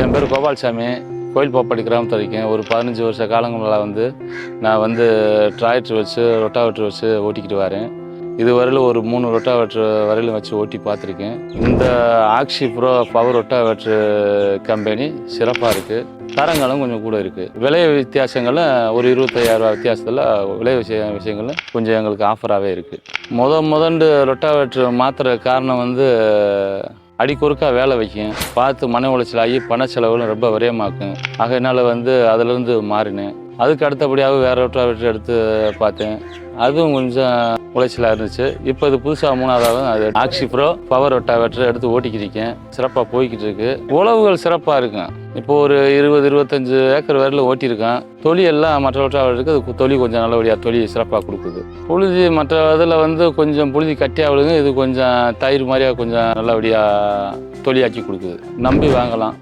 என் பேர் கோபால்சாமி. கோயில்பாப்பட்டி கிராமத்தில் இருக்கேன். ஒரு 15 வருஷ காலங்களாக நான் டிராக்டர் வச்சு ரொட்டாவேட்டர் வச்சு ஓட்டிக்கிட்டு வரேன். இதுவரையில் ஒரு 3 ரொட்டாவேட்டர் வரையிலும் வச்சு ஓட்டி பார்த்துருக்கேன். இந்த ஆக்சி ப்ரோ பவர் ரொட்டாவேட்டர் கம்பெனி சிறப்பாக இருக்குது. தரங்களும் கொஞ்சம் கூட இருக்குது. விலை வித்தியாசங்களில் ஒரு 25,000 ரூபா வித்தியாசத்தில் விலை விஷயங்களும் கொஞ்சம் எங்களுக்கு ஆஃபராகவே இருக்குது. முதண்டு ரொட்டாவேட்டர் மாற்றுற காரணம் அடிக்கொருக்கா வேலை வைக்கும், பார்த்து மன உளைச்சல் ஆகி பண செலவுகளும் ரொம்ப விரயமாக்கும். ஆகையினால அதிலிருந்து மாறினேன். அதுக்கு அடுத்தபடியாக வேறு ரொட்டாவேட்டர் எடுத்து பார்த்தேன். அதுவும் கொஞ்சம் உளைச்சலாக இருந்துச்சு. இப்போ இது புதுசாக 3ஆவது அது ஆக்சி ப்ரோ பவர் ரொட்டாவேட்டர் எடுத்து ஓட்டிக்கிட்டிருக்கேன். சிறப்பாக போய்கிட்டு இருக்கு. உழவுகள் சிறப்பாக இருக்கும். இப்போ ஒரு 20-25 ஏக்கர் வரையில் ஓட்டியிருக்கேன். தொலி எல்லாம் மற்ற ரொட்டாவேட்டருக்கு அது தொலி கொஞ்சம் நல்லபடியாக தொலி சிறப்பாக கொடுக்குது. புழுதி மற்ற இதில் கொஞ்சம் புழுதி கட்டியாக விழுங்க, இது கொஞ்சம் தயிர் மாதிரியாக கொஞ்சம் நல்லபடியாக தொலியாக்கி கொடுக்குது. நம்பி வாங்கலாம்.